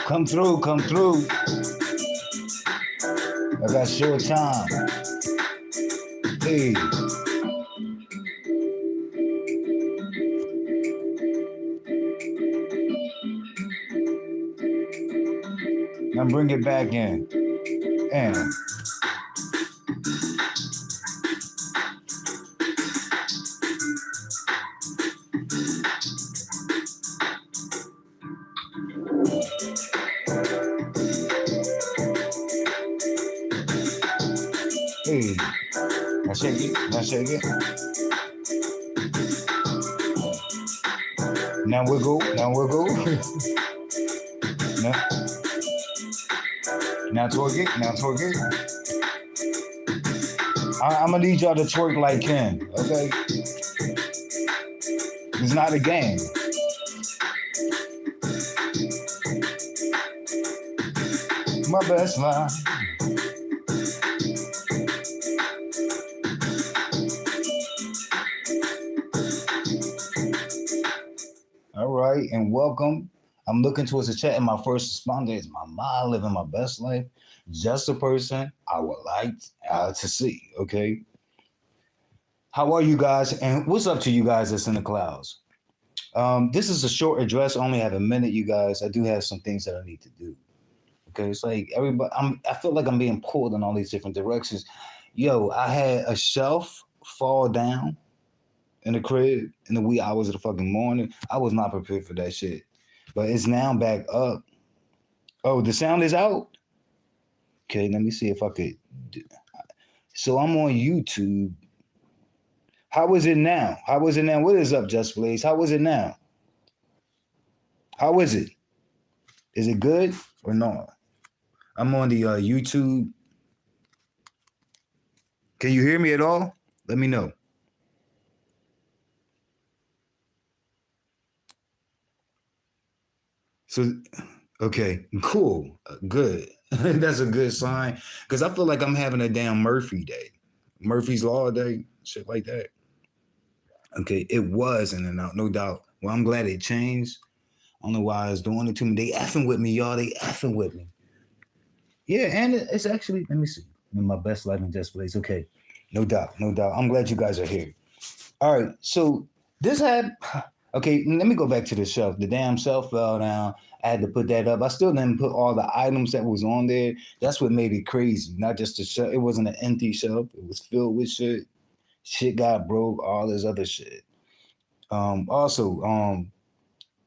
Come through, come through. I got short time. Hey, now bring it back in. And hey, now shake it, now shake it. Now wiggle, now wiggle. now, now twerk it, now twerk it. I'm gonna need y'all to twerk like Ken, okay? It's not a game. My best line. All right, and welcome. I'm looking towards the chat, and my first responder is my mom living my best life. Just a person I would like to see. Okay, how are you guys? And what's up to you guys that's in the clouds? This is a short address. I only have a minute, you guys. I do have some things that I need to do. Okay, it's like everybody. I feel like I'm being pulled in all these different directions. Yo, I had a shelf fall down in the crib in the wee hours of the fucking morning. I was not prepared for that shit. But it's now back up. Oh, the sound is out? Okay, let me see if I could. So I'm on YouTube. How is it now? How is it now? What is up, Just Blaze? How is it now? How is it? Is it good or not? I'm on the YouTube. Can you hear me at all? Let me know. So, okay, cool, good. That's a good sign because I feel like I'm having a damn Murphy day, Murphy's Law day, shit like that. Okay, it was in and out, no doubt. Well, I'm glad it changed. I don't know why I was doing it to me. They effing with me, y'all. They effing with me. Yeah, and it's actually, let me see. In my best life in Just Blaze. Okay, no doubt, no doubt. I'm glad you guys are here. All right, so this had okay, let me go back to the shelf. The damn shelf fell down. I had to put that up. I still didn't put all the items that was on there. That's what made it crazy. Not just the shelf. It wasn't an empty shelf. It was filled with shit. Shit got broke, all this other shit. Also,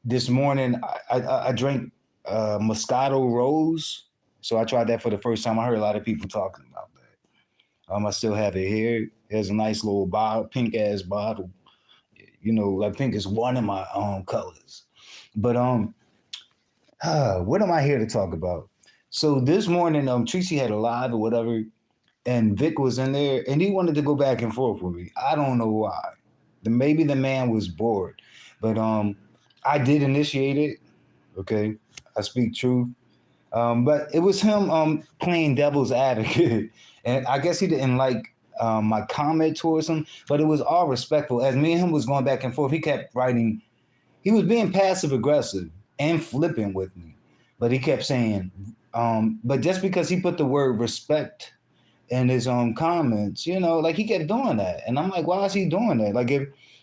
this morning I drank Moscato Rose. So I tried that for the first time. I heard a lot of people talking about that. I still have it here. There's a nice little bottle, pink ass bottle. You know, like pink is one of my colors. But what am I here to talk about? So this morning, Tracy had a live or whatever, and Vic was in there, and he wanted to go back and forth with me. I don't know why. Maybe the man was bored, but I did initiate it. Okay, I speak truth. But it was him playing devil's advocate, and I guess he didn't like my comment towards him, but it was all respectful. As me and him was going back and forth, he kept writing. He was being passive aggressive and flippant with me, but he kept saying, but just because he put the word respect in his comments, you know, like he kept doing that, and I'm like, why is he doing that? Like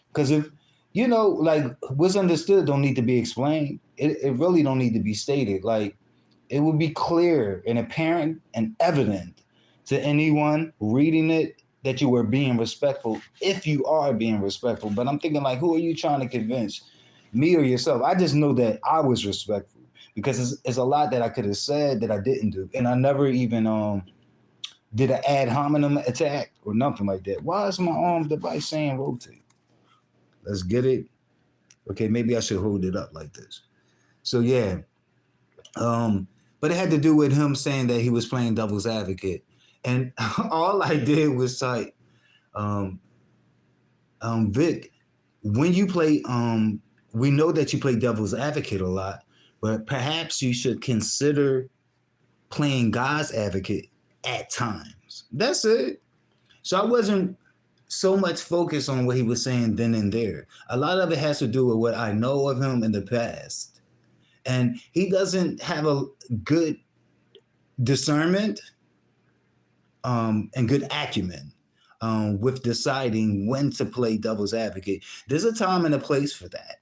because if you know, like what's understood don't need to be explained. It really don't need to be stated. Like it would be clear and apparent and evident to anyone reading it that you were being respectful if you are being respectful. But I'm thinking like, who are you trying to convince, me or yourself? I just know that I was respectful because it's a lot that I could have said that I didn't do, and I never even did an ad hominem attack or nothing like that. Why is my device saying rotate? Let's get it. Okay, maybe I should hold it up like this. So yeah, but it had to do with him saying that he was playing devil's advocate, and all I did was type, Vic, when you play, we know that you play devil's advocate a lot, but perhaps you should consider playing God's advocate at times. That's it. So I wasn't so much focused on what he was saying then and there. A lot of it has to do with what I know of him in the past and he doesn't have a good discernment and good acumen with deciding when to play devil's advocate. There's a time and a place for that.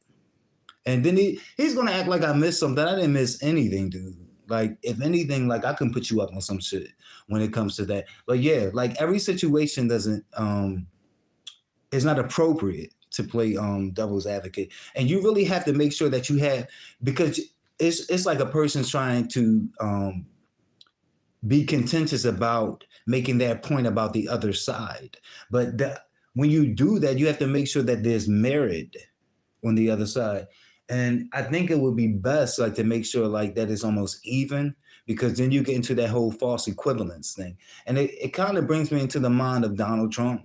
And then he's gonna act like I missed something. I didn't miss anything, dude. Like, if anything, like, I can put you up on some shit when it comes to that. But yeah, like, every situation doesn't is not appropriate to play devil's advocate. And you really have to make sure that you have, because it's like a person's trying to be contentious about making that point about the other side. But when you do that, you have to make sure that there's merit on the other side. And I think it would be best, like, to make sure like that is almost even, because then you get into that whole false equivalence thing. And it kind of brings me into the mind of Donald Trump.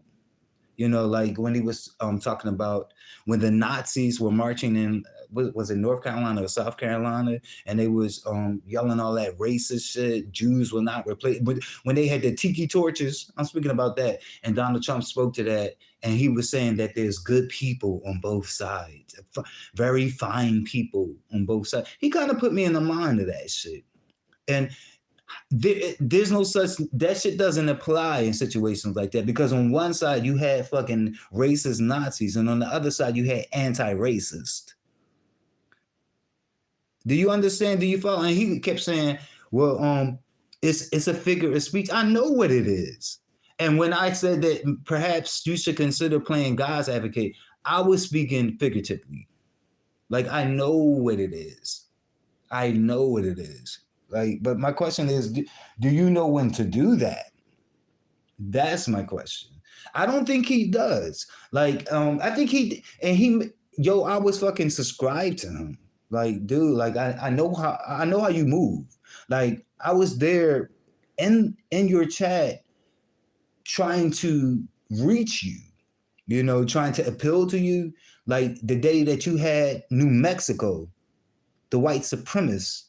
You know, like when he was talking about when the Nazis were marching in, was it North Carolina or South Carolina, and they was yelling all that racist shit. Jews will not replace. But when they had the tiki torches, I'm speaking about that, and Donald Trump spoke to that, and he was saying that there's good people on both sides, very fine people on both sides. He kind of put me in the mind of that shit, and there's no such, that shit doesn't apply in situations like that, because on one side you had fucking racist Nazis and on the other side you had anti-racist. Do you understand? Do you follow? And he kept saying, well, it's a figure of speech. I know what it is. And when I said that perhaps you should consider playing God's advocate, I was speaking figuratively. Like, I know what it is. I know what it is. Like, but my question is, do you know when to do that? That's my question. I don't think he does. Like, I think I was fucking subscribed to him. Like, dude, like, I know how you move. Like, I was there in your chat trying to reach you, you know, trying to appeal to you. Like the day that you had New Mexico, the white supremacists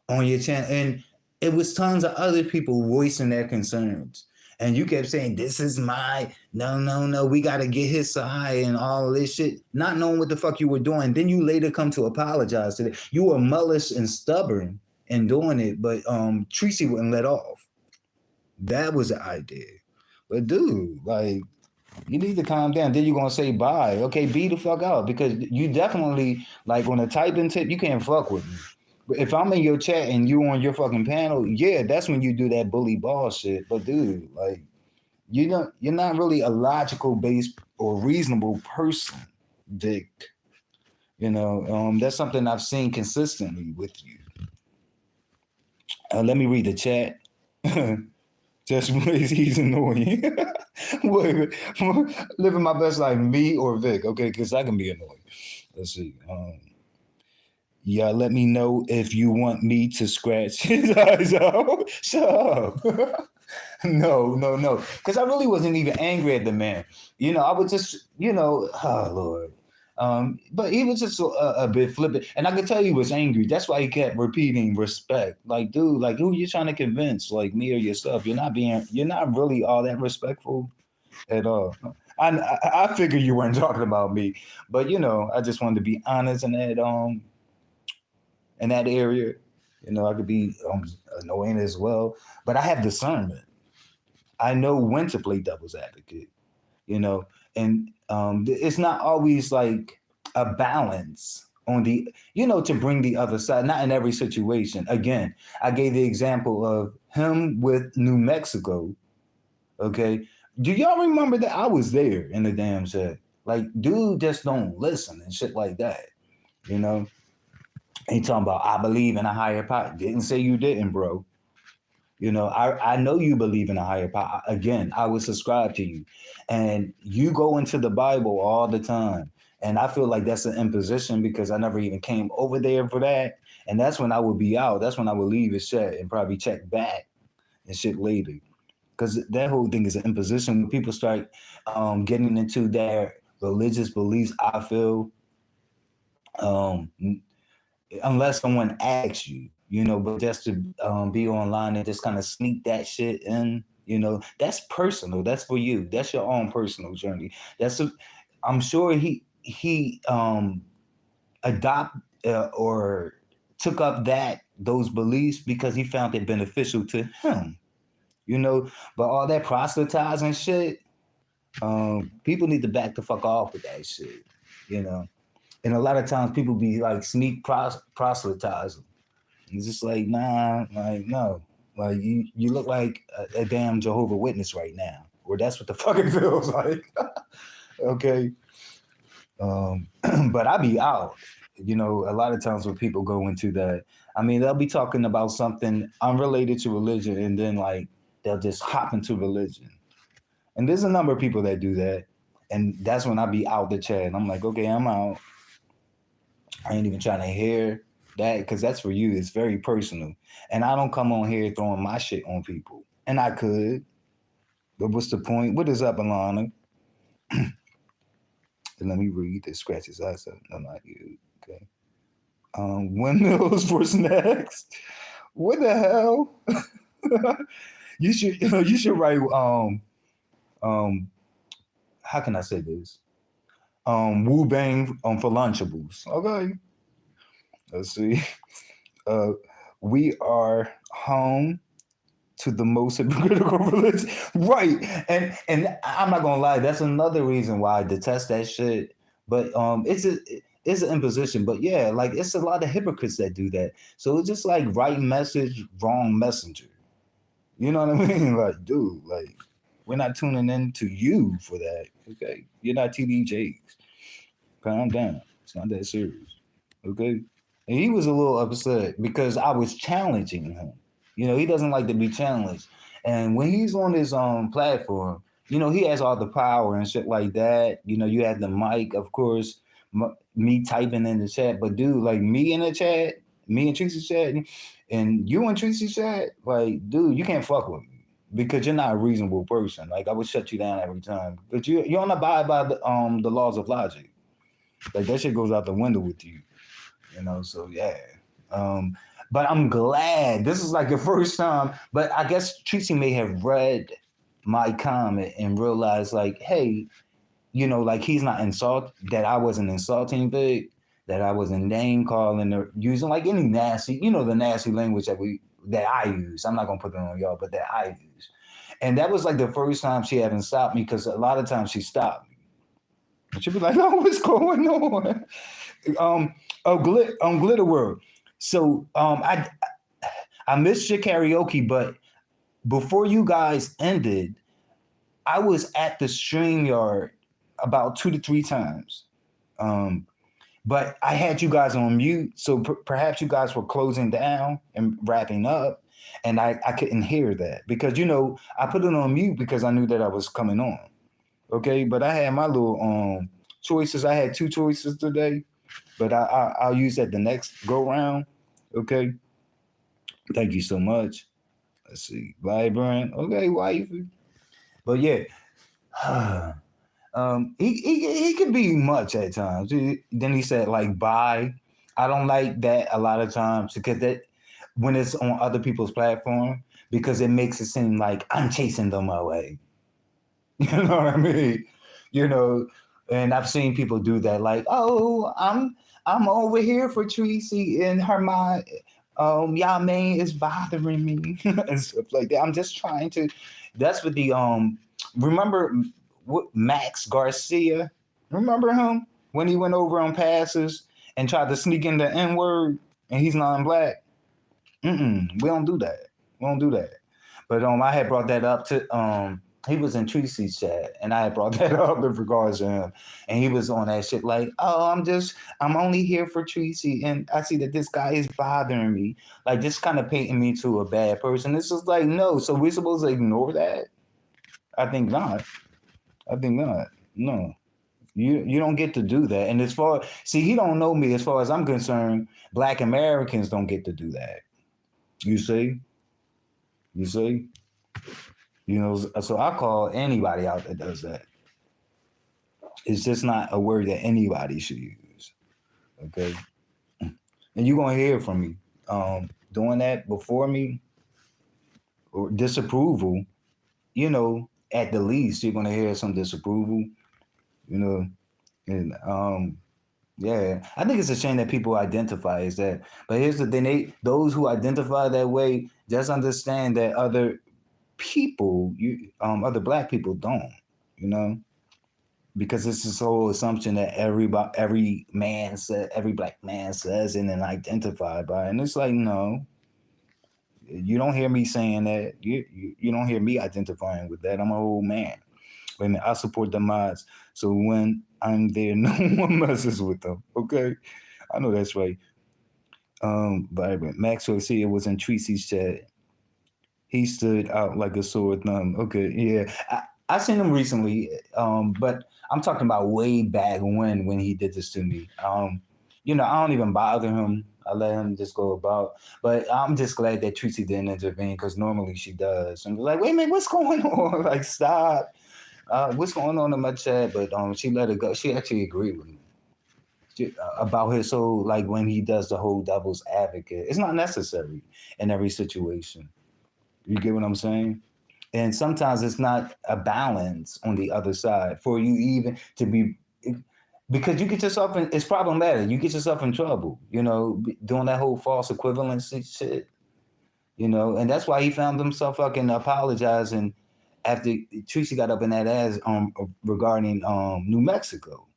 on your channel, and it was tons of other people voicing their concerns, and you kept saying, this is no, we got to get his side and all this shit, not knowing what the fuck you were doing. Then you later come to apologize to it. You were mullish and stubborn in doing it, but Tracy wouldn't let off. That was the idea. But dude, like, you need to calm down. Then you're gonna say bye. Okay, be the fuck out, because you definitely, like, on a typing tip, you can't fuck with me. If I'm in your chat and you on your fucking panel, yeah, that's when you do that bully ball shit. But dude, like, you're not really a logical based or reasonable person, Vic. You know, that's something I've seen consistently with you. Let me read the chat. Just because he's annoying. Living my best life, me or Vic? Okay, because I can be annoying. Let's see. Yeah, let me know if you want me to scratch his eyes out. Shut up. No. Because I really wasn't even angry at the man. You know, I was just, oh Lord. But he was just a bit flippant. And I could tell he was angry. That's why he kept repeating respect. Like, dude, like, who you trying to convince? Like, me or yourself? You're not really all that respectful at all. I figured you weren't talking about me, but I just wanted to be honest in that area. I could be annoying as well, but I have discernment. I know when to play devil's advocate, and it's not always like a balance on the, to bring the other side, not in every situation. Again, I gave the example of him with New Mexico. Okay. Do y'all remember that I was there in the damn shit? Like, dude just don't listen and shit like that, He talking about, I believe in a higher power. Didn't say you didn't, bro. I know you believe in a higher power. Again, I would subscribe to you. And you go into the Bible all the time. And I feel like that's an imposition because I never even came over there for that. And that's when I would be out. That's when I would leave his chat and probably check back and shit later. Because that whole thing is an imposition. When people start getting into their religious beliefs, I feel, unless someone asks you, but just to be online and just kind of sneak that shit in, that's personal. That's for you. That's your own personal journey. I'm sure he adopt or took up those beliefs because he found it beneficial to him, you know. But all that proselytizing shit, people need to back the fuck off with that shit, you know. And a lot of times people be like sneak proselytizing. It's just like, nah, like no, like you look like a damn Jehovah Witness right now, or that's what the fuck it feels like. Okay, um, but I be out. You know, a lot of times when people go into that, I mean, they'll be talking about something unrelated to religion, and then like they'll just hop into religion. And there's a number of people that do that, and that's when I be out the chat. And I'm like, okay, I'm out. I ain't even trying to hear that because that's for you. It's very personal, and I don't come on here throwing my shit on people. And I could, but what's the point? What is up, Alana? And let me read this. Scratch his eyes up. No, not you. Okay. Windmills for snacks. What the hell? You should write um how can I say this? Wu Bang for Lunchables. Okay. Let's see. Uh we are home to the most hypocritical religion. Right. And I'm not gonna lie, that's another reason why I detest that shit. But it's an imposition. But yeah, like it's a lot of hypocrites that do that. So it's just like right message, wrong messenger. You know what I mean? Like, dude, like we're not tuning in to you for that. Okay. You're not TDJs. Calm down. It's not that serious. Okay. And he was a little upset because I was challenging him. You know, he doesn't like to be challenged. And when he's on his platform, you know, he has all the power and shit like that. You know, you have the mic, of course, me typing in the chat. But dude, like me in the chat, me and Tracy chat, and you and Tracy chat, like, dude, you can't fuck with me because you're not a reasonable person. Like I would shut you down every time. But you don't abide by the laws of logic. Like that shit goes out the window with you. You know, so yeah. Um, but I'm glad this is like the first time. But I guess Tracy may have read my comment and realized, like, hey, you know, like he's not that I wasn't insulting Vic, that I wasn't name calling or using like any nasty, you know, the nasty language that I use. I'm not gonna put it on y'all, but that I use. And that was like the first time she hadn't stopped me because a lot of times she stopped me. And she'd be like, "Oh, what's going on?" Glitter World. So I missed your karaoke, but before you guys ended, I was at the StreamYard about 2 to 3 times. Um, but I had you guys on mute, so perhaps you guys were closing down and wrapping up, and I couldn't hear that because you know I put it on mute because I knew that I was coming on. Okay, but I had my little choices. I had 2 choices today, but I'll use that the next go round. Okay, thank you so much. Let's see, Vibrant. Okay, wifey. But yeah, he can be much at times. Then he said like bye. I don't like that a lot of times because that when it's on other people's platform because it makes it seem like I'm chasing them away. You know what I mean? You know, and I've seen people do that, like, oh, I'm over here for Tracy and her mind. Y'all man is bothering me and stuff like that. I'm just trying to. That's what the remember what Max Garcia? Remember him when he went over on passes and tried to sneak in the N word and he's non-black. We don't do that. We don't do that. But I had brought that up to he was in Tracy's chat and I had brought that up in regards to him. And he was on that shit like, oh, I'm only here for Tracy and I see that this guy is bothering me. Like just kind of painting me to a bad person. It's just like, no, so we're supposed to ignore that? I think not. I think not. No. You don't get to do that. And he don't know me as far as I'm concerned, Black Americans don't get to do that. You see? You see? You know, so I call anybody out that does that. It's just not a word that anybody should use. Okay. And you're gonna hear from me. Doing that before me or disapproval, you know, at the least you're gonna hear some disapproval, you know, and Yeah, I think it's a shame that people identify as that. But here's the thing: those who identify that way just understand that other people, other black people don't. You know, because it's this whole assumption that every black man says and then identified by, and it's like no, you don't hear me saying that. You don't hear me identifying with that. I'm an old man. Wait a minute, I support the mods. So when I'm there, no one messes with them. Okay. I know that's right. Vibrant. Maxwell said it was in Tracy's chat. He stood out like a sore thumb. Okay, yeah. I seen him recently, but I'm talking about way back when he did this to me. I don't even bother him. I let him just go about. But I'm just glad that Tracy didn't intervene because normally she does. And be like, wait a minute, what's going on? Like, stop. What's going on in my chat? But she let it go. She actually agreed with me about his whole like when he does the whole devil's advocate. It's not necessary in every situation. You get what I'm saying? And sometimes it's not a balance on the other side for you even to be because you get yourself in it's problematic. You get yourself in trouble, doing that whole false equivalency shit, and that's why he found himself fucking apologizing after Tracy got up in that ass regarding New Mexico.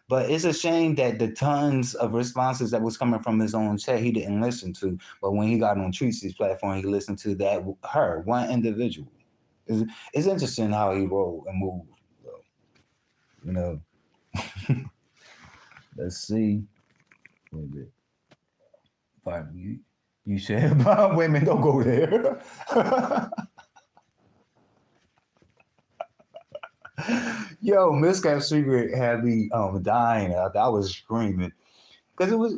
But it's a shame that the tons of responses that was coming from his own chat he didn't listen to. But when he got on Tracy's platform, he listened to her one individual. It's interesting how he rolled and moved. Though. You know, let's see. Wait a minute. You said about women don't go there. Yo, Miscap Secret had me dying. I was screaming because it was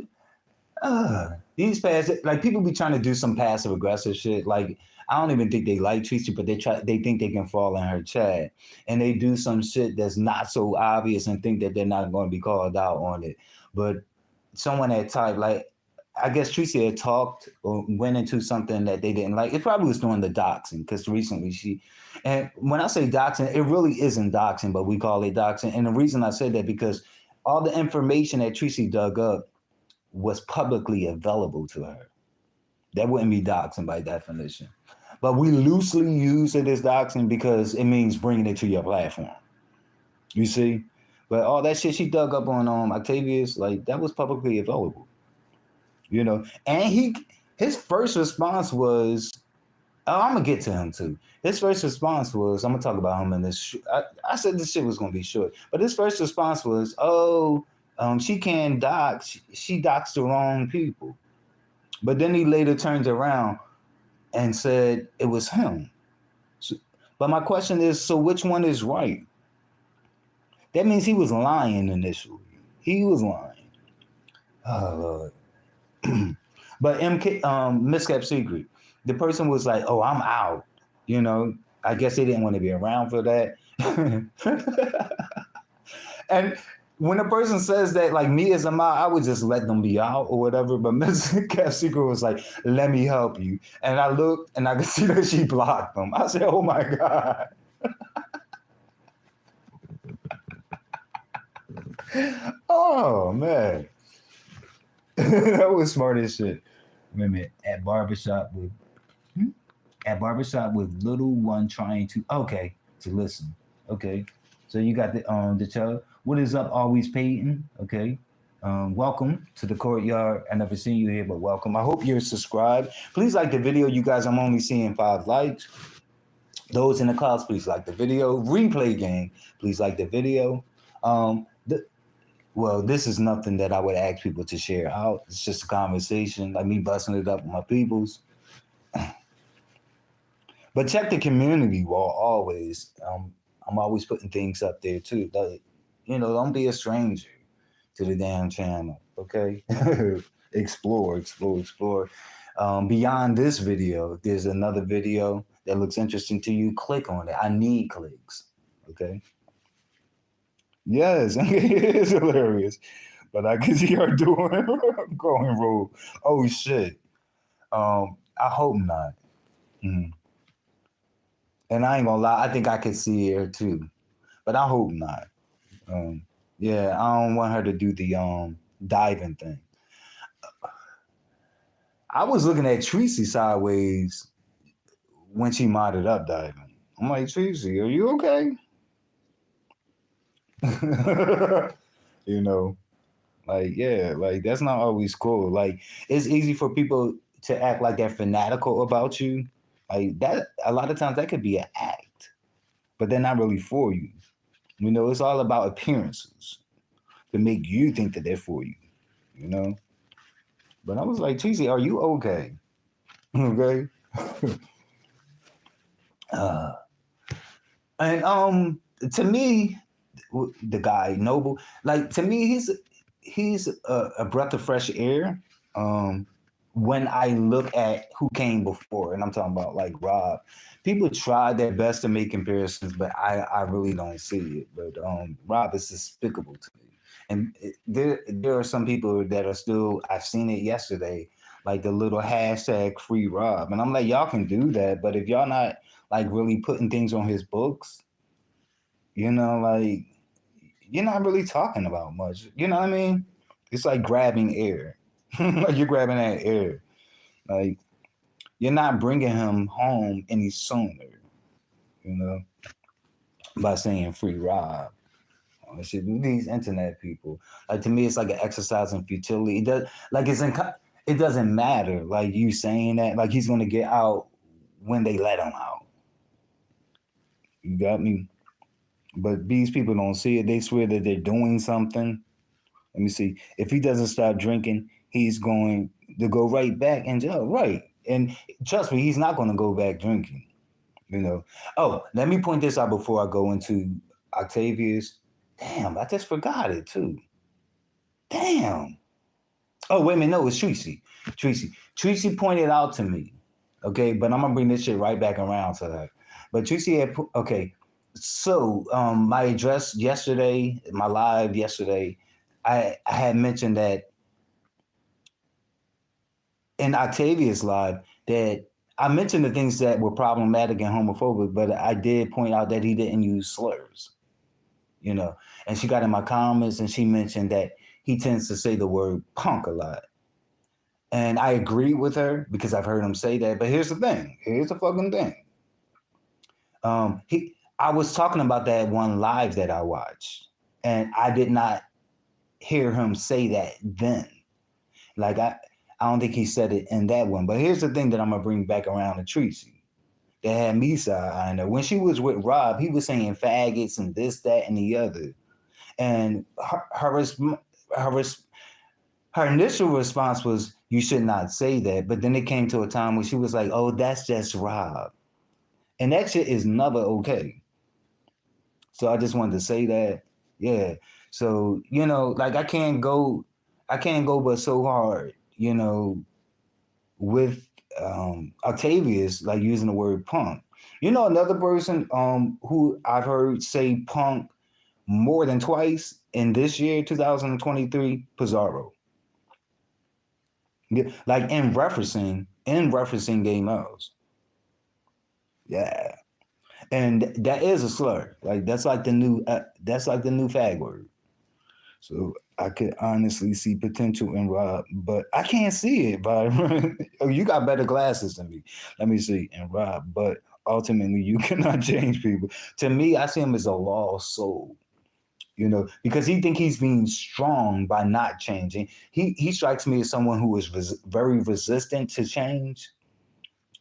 these passive, like people be trying to do some passive aggressive shit. Like I don't even think they like Tracy, but they think they can fall in her chat, and they do some shit that's not so obvious and think that they're not going to be called out on it. But someone had typed like, I guess Tracy had talked or went into something that they didn't like. It probably was doing the doxing because recently and when I say doxing, it really isn't doxing, but we call it doxing. And the reason I said that because all the information that Tracy dug up was publicly available to her. That wouldn't be doxing by definition. But we loosely use it as doxing because it means bringing it to your platform. You see? But all that shit she dug up on Octavius, like that was publicly available. And his first response was, oh, I'm gonna get to him too. His first response was, I'm gonna talk about him in this. I said this shit was gonna be short, but his first response was, oh, she can't dox. She doxed the wrong people. But then he later turned around and said it was him. So, but my question is, so which one is right? That means he was lying initially. He was lying. Oh Lord. But Miscap Secret, the person was like, "Oh, I'm out." I guess they didn't want to be around for that. And when a person says that, like me as a mom, I would just let them be out or whatever. But Miscap Secret was like, "Let me help you," and I looked and I could see that she blocked them. I said, "Oh my god." Oh man. That was smart as shit. Wait a minute. At barbershop with little one trying to listen. Okay. So you got the tell. What is up, always Peyton? Okay. Welcome to the courtyard. I never seen you here, but welcome. I hope you're subscribed. Please like the video, you guys. I'm only seeing 5 likes. Those in the class, please like the video. Replay game, please like the video. Well, this is nothing that I would ask people to share out. It's just a conversation, like me busting it up with my peoples. But check the community wall always. I'm always putting things up there too. Like, don't be a stranger to the damn channel. Okay, explore. Beyond this video, if there's another video that looks interesting to you, click on it. I need clicks. Okay. Yes, it is hilarious. But I can see her doing going rogue. Oh shit. I hope not. Mhm. And I ain't gonna lie, I think I could see her too. But I hope not. Um, Yeah, I don't want her to do the diving thing. I was looking at Tracy sideways when she modded up diving. I'm like, Tracy, are you okay? You know, like, yeah, like that's not always cool. Like, it's easy for people to act like they're fanatical about you. Like that, a lot of times that could be an act, but they're not really for you. You know, it's all about appearances to make you think that they're for you. You know, but I was like, Cheesy, are you okay? Okay. Uh, and to me, the guy Noble, like to me, he's a breath of fresh air. Um, when I look at who came before, and I'm talking about like Rob, people try their best to make comparisons, but I really don't see it. But Rob is despicable to me, and there are some people that are still. I've seen it yesterday, like the little hashtag free Rob, and I'm like, y'all can do that, but if y'all not like really putting things on his books, like you're not really talking about much. You know what I mean? It's like grabbing air. Like you're grabbing that air. Like you're not bringing him home any sooner, you know, by saying free Rob. Shit, these internet people. Like to me, it's like an exercise in futility. It does like it doesn't matter. Like you saying that, like he's gonna get out when they let him out. You got me? But these people don't see it. They swear that they're doing something. Let me see. If he doesn't stop drinking, he's going to go right back in jail. Right. And trust me, he's not going to go back drinking. You know. Oh, let me point this out before I go into Octavius. Damn, I just forgot it too. Damn. Oh, wait a minute. No, it's Tracy. Tracy pointed out to me. Okay, but I'm gonna bring this shit right back around to her. But Tracy had okay. So my address yesterday, my live yesterday, I had mentioned that in Octavia's live that I mentioned the things that were problematic and homophobic, but I did point out that he didn't use slurs, you know. And she got in my comments and she mentioned that he tends to say the word punk a lot. And I agree with her because I've heard him say that. But here's the thing. Here's the fucking thing. I was talking about that one live that I watched, and I did not hear him say that then. Like I don't think he said it in that one. But here's the thing that I'm gonna bring back around to Tracy. That had me side know. When she was with Rob, he was saying faggots and this, that, and the other. And her initial response was, "You should not say that." But then it came to a time where she was like, "Oh, that's just Rob," and that shit is never okay. So I just wanted to say that, yeah. So like I can't go but so hard, with Octavius, like using the word punk. Another person who I've heard say punk more than twice in this year, 2023, Pizarro. Yeah, like in referencing Gay Mouse. Yeah. And that is a slur. Like that's like the new fag word. So I could honestly see potential in Rob, but I can't see it, Byron. Oh, you got better glasses than me. Let me see in Rob, but ultimately you cannot change people. To me, I see him as a lost soul. Because he think he's being strong by not changing. He strikes me as someone who is very resistant to change,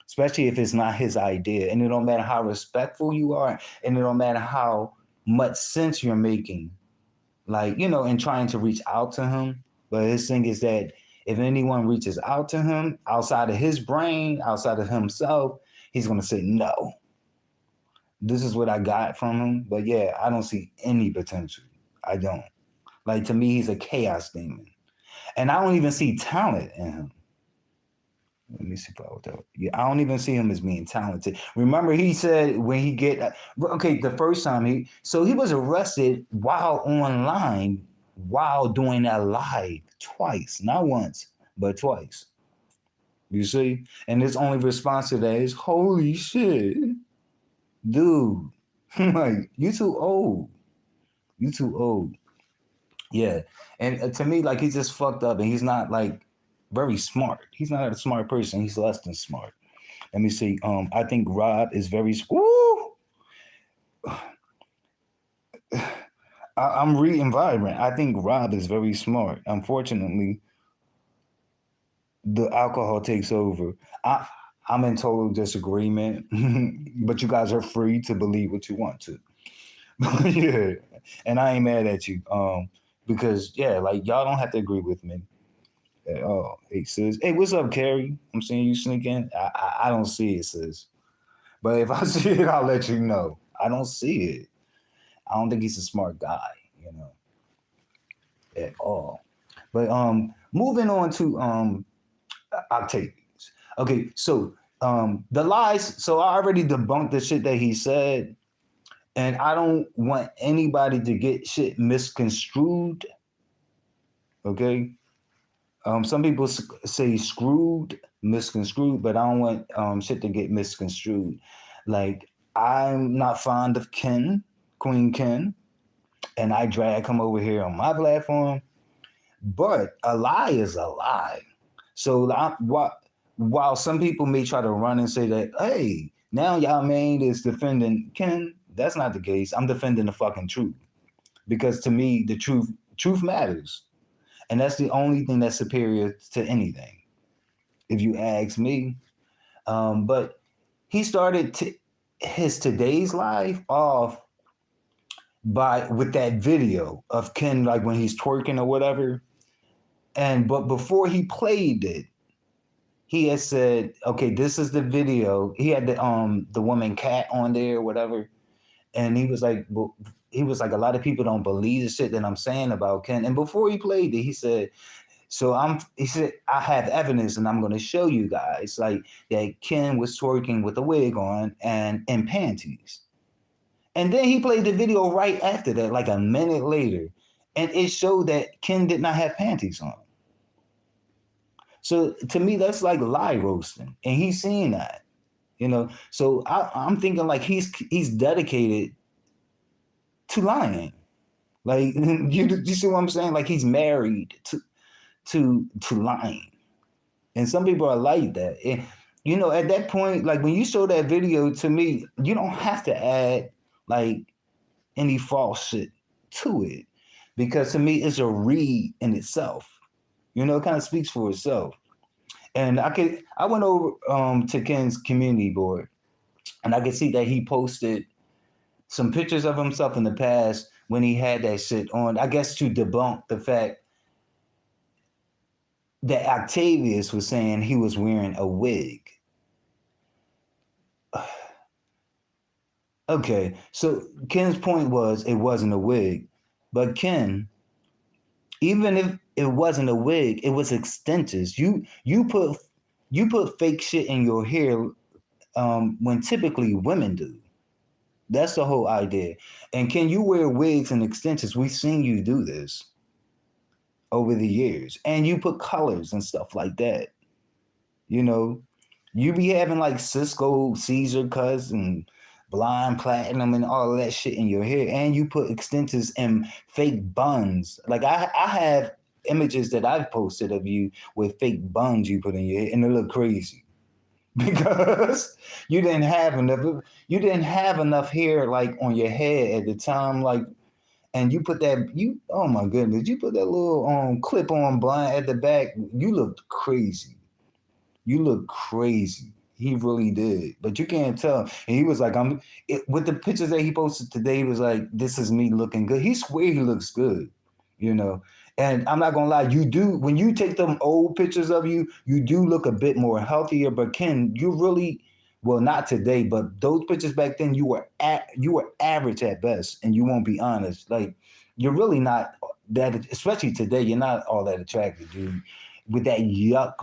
especially if it's not his idea. And it don't matter how respectful you are, and it don't matter how much sense you're making, like, in trying to reach out to him. But his thing is that if anyone reaches out to him outside of his brain, outside of himself, he's going to say, no, this is what I got from him. But yeah, I don't see any potential. I don't. Like, to me, he's a chaos demon. And I don't even see talent in him. Let me see if I would. Yeah, I don't even see him as being talented. Remember, he said when he okay, the first time he was arrested while online, while doing that live twice, not once, but twice. You see, and his only response to that is, "Holy shit, dude! Like you too old. You too old." Yeah, and to me, like he's just fucked up, and he's not like very smart. He's not a smart person. He's less than smart. Let me see. I think Rob is very. Ooh, I'm reading Vibrant. I think Rob is very smart. Unfortunately, the alcohol takes over. I'm in total disagreement, but you guys are free to believe what you want to. Yeah, and I ain't mad at you. Because yeah, like y'all don't have to agree with me at all. Hey sis, hey, what's up, Carrie? I'm seeing you sneaking. I don't see it, sis. But if I see it, I'll let you know. I don't see it. I don't think he's a smart guy, you know, at all. But moving on to Octavius. Okay, so the lies. So I already debunked the shit that he said, and I don't want anybody to get shit misconstrued. Okay, some people say screwed, misconstrued, but I don't want shit to get misconstrued. Like I'm not fond of Ken, Queen Ken, and I drag him over here on my platform. But a lie is a lie. So while some people may try to run and say that, hey, now y'all main is defending Ken, that's not the case. I'm defending the fucking truth because to me, the truth matters, and that's the only thing that's superior to anything, if you ask me. But he started his today's life off by with that video of Ken, like when he's twerking or whatever. And but before he played it, he had said, "Okay, this is the video." He had the woman cat on there, or whatever, and he was like, well, a lot of people don't believe the shit that I'm saying about Ken. And before he played it, he said, "So he said, I have evidence, and I'm going to show you guys like that Ken was twerking with a wig on and in panties." And then he played the video right after that, like a minute later, and it showed that Ken did not have panties on. So to me, that's like lie roasting, and he's seeing that, you know. So I'm thinking like he's dedicated to lying. Like you see what I'm saying? Like he's married to lying, and some people are like that. And you know, at that point, like when you show that video to me, you don't have to add like any false shit to it, because to me, it's a read in itself. You know, it kind of speaks for itself. And I went over to Ken's community board, and I could see that he posted some pictures of himself in the past when he had that shit on. I guess to debunk the fact that Octavius was saying he was wearing a wig. Okay, so Ken's point was it wasn't a wig, but Ken, even if it wasn't a wig, it was extensions. You put fake shit in your hair when typically women do. That's the whole idea. And can you wear wigs and extensions? We've seen you do this over the years, and you put colors and stuff like that. You know, you be having like Cisco Caesar cuts and blind platinum and all of that shit in your hair, and you put extensions and fake buns. Like I have images that I've posted of you with fake buns you put in your hair, and they look crazy because you didn't have enough hair like on your head at the time, like, and you put that you oh my goodness, you put that little clip on blind at the back. You looked crazy. You look crazy. He really did, but you can't tell. And he was like, with the pictures that he posted today, he was like, this is me looking good. He swear he looks good, you know. And I'm not gonna lie, you do when you take them old pictures of you, you do look a bit more healthier. But Ken, you really, well, not today, but those pictures back then, you were average at best, and you won't be honest. Like you're really not that, especially today. You're not all that attractive, dude, with that yuck,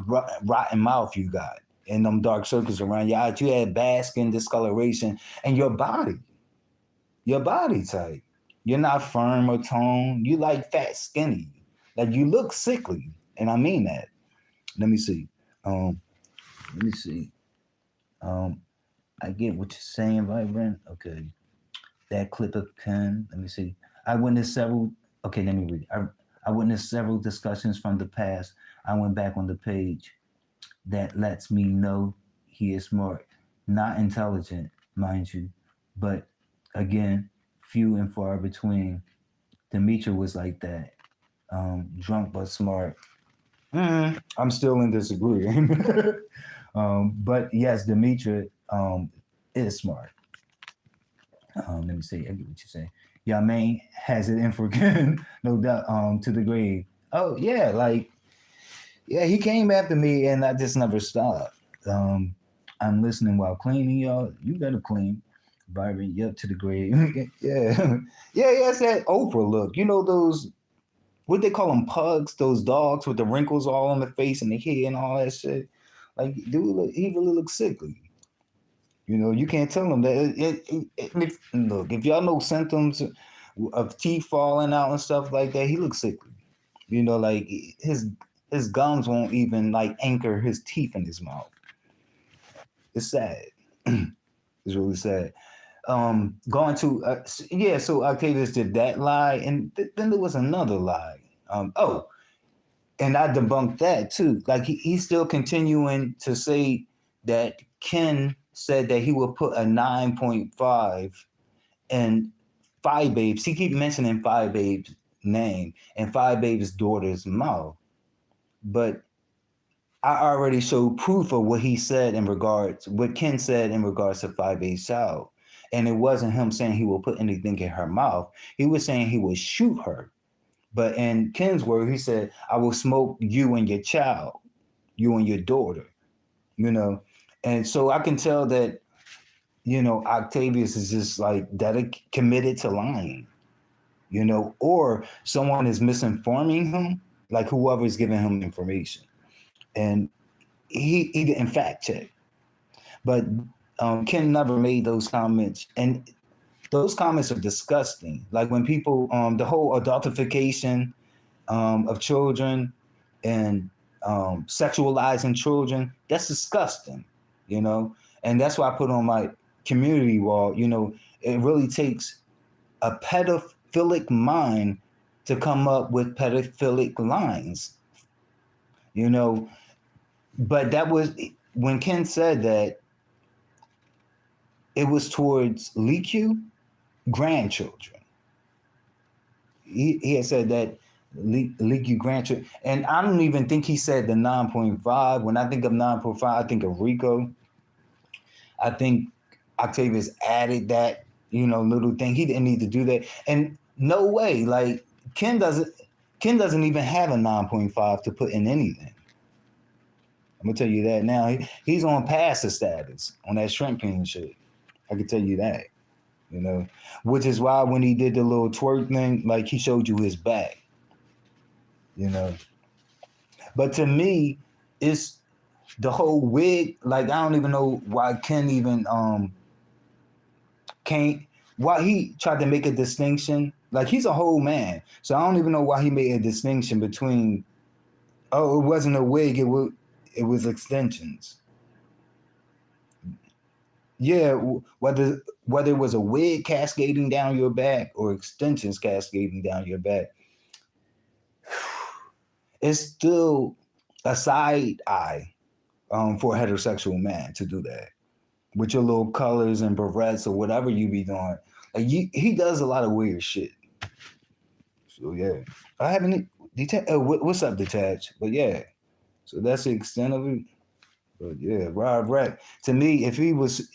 rotten mouth you got and them dark circles around your eyes. You had bad skin discoloration, and your body type. You're not firm or toned. You like fat, skinny. Like you look sickly, and I mean that. Let me see. Um, let me see. Um, I get what you're saying, Vibrant. Okay, that clip of Ken. Let me see. I witnessed several. Okay, let me read. I witnessed several discussions from the past. I went back on the page that lets me know he is smart, not intelligent, mind you, but again, few and far between. Demetra was like that, drunk but smart. I'm still in disagreeing. But yes, Demetra is smart. Let me see. I get what you say. Yamain has it in for Ken, no doubt. To the grave. Oh yeah, like yeah, he came after me, and I just never stopped. Um, I'm listening while cleaning, y'all. You better clean. Byron, yep, to the grave. Yeah, yeah, it's that Oprah look. You know those what they call them pugs, those dogs with the wrinkles all on the face and the hair and all that shit. Like, dude, he really looks sickly. You know, you can't tell them that. Look, if y'all know symptoms of teeth falling out and stuff like that, he looks sickly. You know, like his gums won't even like anchor his teeth in his mouth. It's sad. It's really sad. Going to yeah. So Octavius did that lie, and then there was another lie. Oh, and I debunked that too. Like he's still continuing to say that Ken said that he would put a 9.5 and Five Babes. He keep mentioning Five Babes' name and Five Babes' daughter's mouth, but I already showed proof of what he said in regards, what Ken said in regards to Five Babes' child, and it wasn't him saying he will put anything in her mouth. He was saying he would shoot her. But in Ken's word, he said, I will smoke you and your child, you and your daughter, you know. And so I can tell that, Octavius is just like committed to lying, or someone is misinforming him, like whoever's giving him information. And he didn't fact check. But Ken never made those comments. And those comments are disgusting. Like when people, the whole adultification of children and sexualizing children, that's disgusting, you know? And that's why I put on my community wall, it really takes a pedophilic mind to come up with pedophilic lines, you know? But that was when Ken said that it was towards Liku grandchildren. He had said that Leaky grandchildren, and I don't even think he said the 9.5. When I think of 9.5, I think of Rico. I think Octavius added that, little thing. He didn't need to do that. And no way, like Ken doesn't even have a 9.5 to put in anything. I'm gonna tell you that now. He's on pastor status on that shrimp king shit. I can tell you that. Which is why when he did the little twerk thing, like he showed you his back, you know. But to me, it's the whole wig. Like I don't even know why Ken even can't. Why he tried to make a distinction. Like he's a whole man, so I don't even know why he made a distinction between. Oh, it wasn't a wig. It was extensions. Yeah, whether it was a wig cascading down your back or extensions cascading down your back, it's still a side eye for a heterosexual man to do that with your little colors and barrettes or whatever you be doing. Like he does a lot of weird shit. So yeah, I haven't. What's up, detached? But yeah, so that's the extent of it. But yeah, Rob Rack. To me, if he was,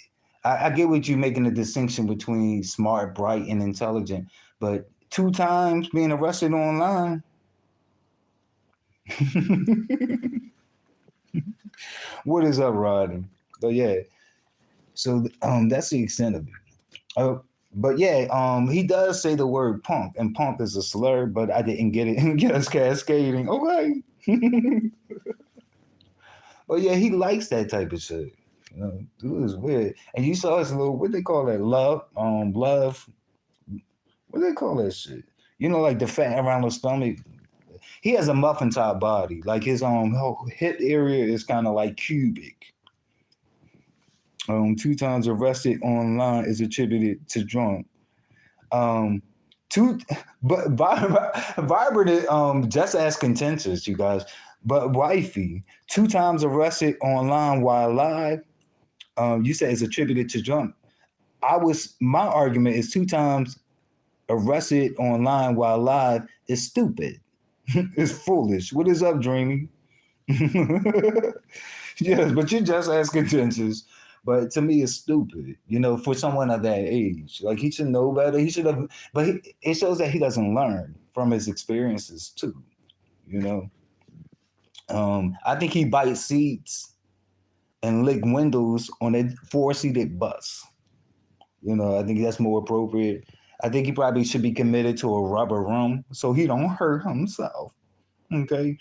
I get what you making the distinction between smart, bright, and intelligent, but 2 times being arrested online. What is up, Rodden? But yeah, so that's the extent of it. But yeah, he does say the word punk, and punk is a slur, but I didn't get it and get us cascading. Okay. But yeah, he likes that type of shit. Dude is weird. And you saw his little what they call that love. What do they call that shit? Like the fat around the stomach. He has a muffin top body. Like his whole hip area is kind of like cubic. 2 times arrested online is attributed to drunk. Um, Two, but vibrant, just as contentious, you guys. But wifey, 2 times arrested online while live. You said it's attributed to Trump. My argument is 2 times arrested online while live is stupid. It's foolish. What is up, Dreamy? Yes, but you're just as contentious. But to me, it's stupid. For someone of that age, like he should know better. He should have. But it shows that he doesn't learn from his experiences too. You know. I think he bites seats and lick windows on a four-seated bus. I think that's more appropriate. I think he probably should be committed to a rubber room so he don't hurt himself. Okay,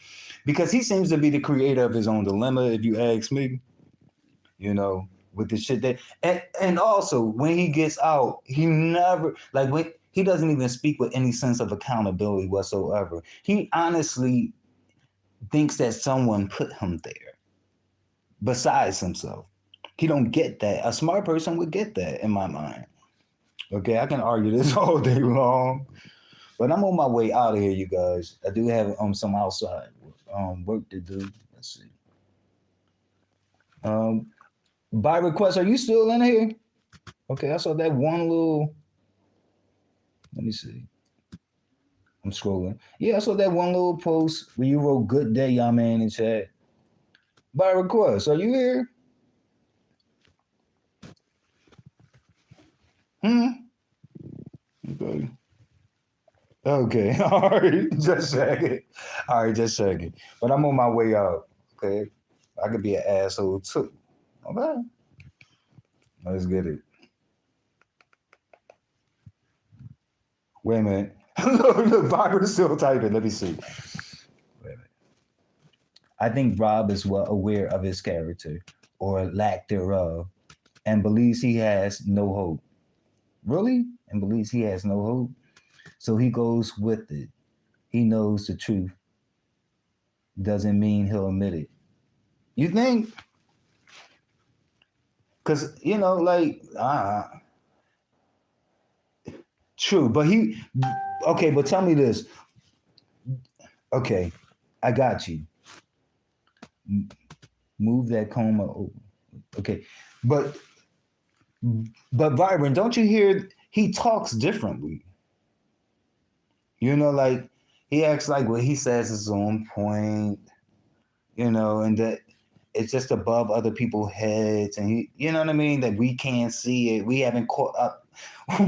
because he seems to be the creator of his own dilemma, if you ask me. With the shit that, and also when he gets out, he never like when he doesn't even speak with any sense of accountability whatsoever. He honestly thinks that someone put him there besides himself. He don't get that. A smart person would get that in my mind. Okay, I can argue this all day long, but I'm on my way out of here, you guys. I do have some outside work to do. Let's see. By request, are you still in here? Okay, I saw that one little. Let me see. I'm scrolling. Yeah, I saw that one little post where you wrote "Good day, y'all man" in chat. By request, are you here? Okay. Okay. All right. Just checking. All right, just checking. But I'm on my way out. Okay. I could be an asshole too. Okay. Let's get it. Wait a minute. Look, Barbara's still typing. Let me see. Wait a minute. I think Rob is well aware of his character or lack thereof and believes he has no hope. Really? And believes he has no hope? So he goes with it. He knows the truth. Doesn't mean he'll admit it. You think? Because, true. But okay, but tell me this. Okay, I got you. Move that coma over. Okay, but Vibrant, don't you hear? He talks differently. Like he acts like what he says is on point. And that it's just above other people's heads, and you know what I mean. That we can't see it. We haven't caught up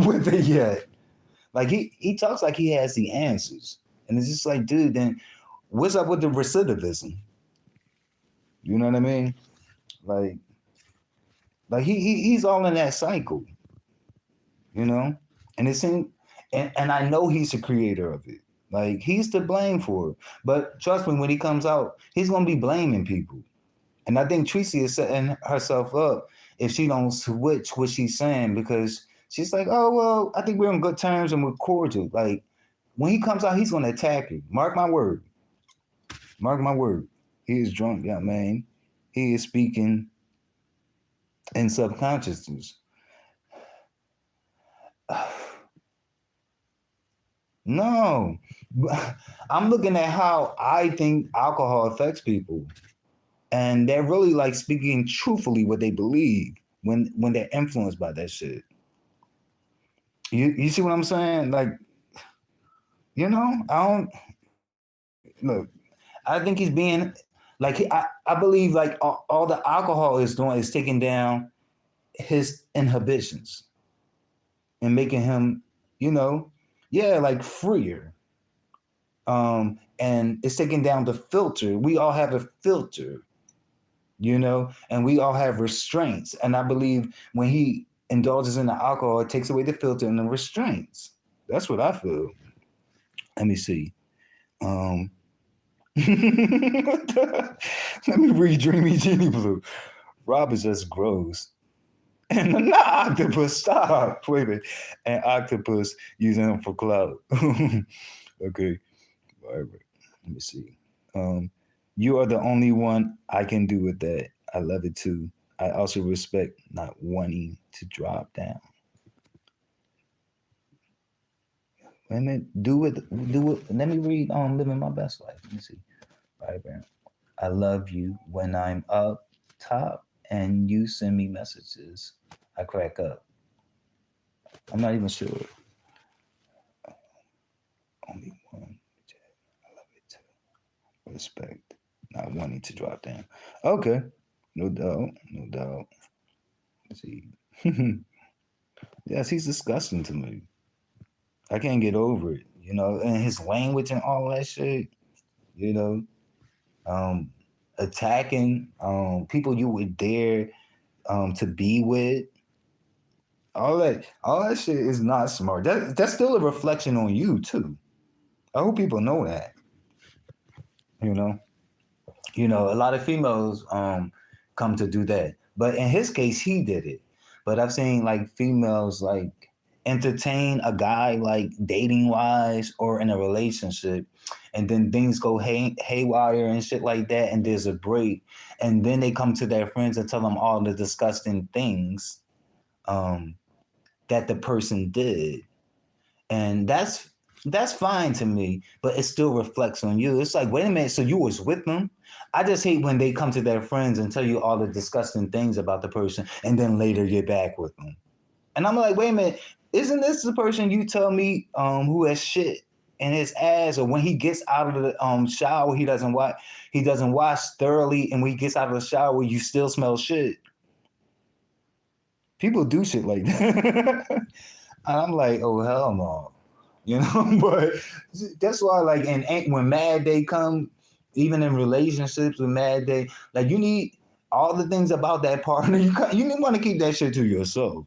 with it yet. Like he talks like he has the answers, and it's just like, dude, then what's up with the recidivism? You know what I mean? Like he's all in that cycle, and it seems, and I know he's the creator of it. Like he's to blame for it. But trust me, when he comes out, he's gonna be blaming people. And I think Tracy is setting herself up if she don't switch what she's saying, because she's like, oh well, I think we're on good terms and we're cordial. Like when he comes out, he's gonna attack you. Mark my word. Mark my word. He is drunk, young man. He is speaking in subconsciousness. No, I'm looking at how I think alcohol affects people, and they're really like speaking truthfully what they believe when they're influenced by that shit. You see what I'm saying? Like, I don't look. I think he's being like I believe like all the alcohol is doing is taking down his inhibitions and making him, like freer. And it's taking down the filter. We all have a filter, and we all have restraints. And I believe when he indulges in the alcohol, it takes away the filter and the restraints. That's what I feel. Let me see. Let me read Dreamy Genie Blue. Rob is just gross. And an octopus, stop. Wait a minute. An octopus using him for clout. Okay. All right. Let me see. You are the only one I can do with that. I love it too. I also respect not wanting to drop down. Wait a minute. Do it. Do it. Let me read. Living my best life. Let me see. Vibrant. I love you when I'm up top and you send me messages. I crack up. I'm not even sure. Only one. I love it too. Respect. Not wanting to drop down. Okay. No doubt. No doubt. Let's see. Yes, he's disgusting to me. I can't get over it. And his language and all that shit. You know, um, attacking people you would dare to be with. All that shit is not smart. That's still a reflection on you too. I hope people know that. You know, a lot of females come to do that, but in his case, he did it. But I've seen like females like entertain a guy like dating wise or in a relationship, and then things go haywire and shit like that, and there's a break, and then they come to their friends and tell them all the disgusting things um, that the person did, and that's fine to me, but it still reflects on you. It's like, wait a minute, so you was with them? I just hate when they come to their friends and tell you all the disgusting things about the person, and then later you're back with them. And I'm like, wait a minute, isn't this the person you tell me who has shit in his ass, or when he gets out of the shower, he doesn't wash thoroughly, and when he gets out of the shower, you still smell shit. People do shit like that. I'm like, oh hell no. But that's why, like, when Mad Day come, even in relationships with Mad Day, like, you need all the things about that partner. You want to keep that shit to yourself,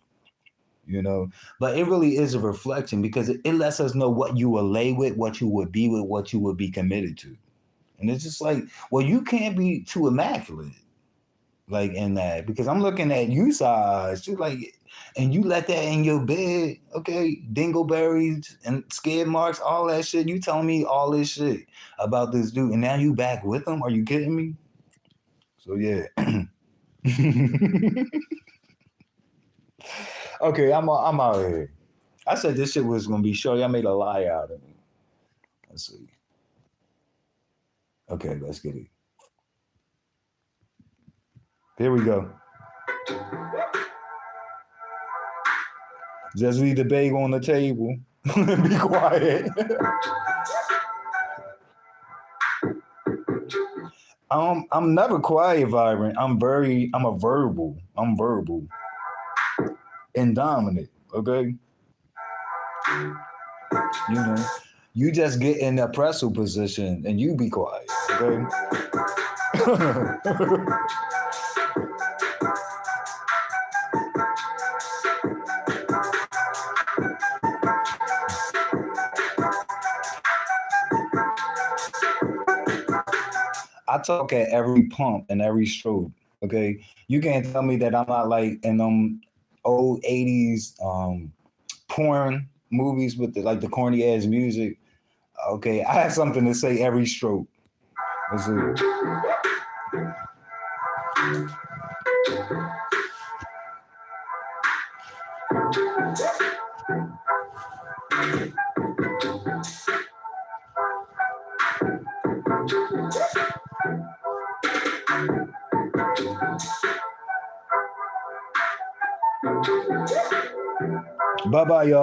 you know. But it really is a reflection, because it lets us know what you will lay with, what you would be with, what you would be committed to, and it's just like, well, you can't be too immaculate, like, in that, because I'm looking at you size, you like, and you let that in your bed, okay? Dingleberries and skid marks, all that shit. You telling me all this shit about this dude, and now you back with him? Are you kidding me? So yeah. Okay, I'm out of here. I said this shit was gonna be short. Y'all made a lie out of me. Let's see. Okay, let's get it. Here we go. Just leave the bagel on the table. Be quiet. I'm never quiet, Vibrant. I'm a verbal. I'm verbal and dominant. Okay, you know, you just get in the oppressor position and you be quiet. Okay. I talk at every pump and every stroke. Okay, you can't tell me that I'm not like in them old '80s porn movies with the corny ass music. Okay, I have something to say every stroke. Let's see. Bye bye, y'all.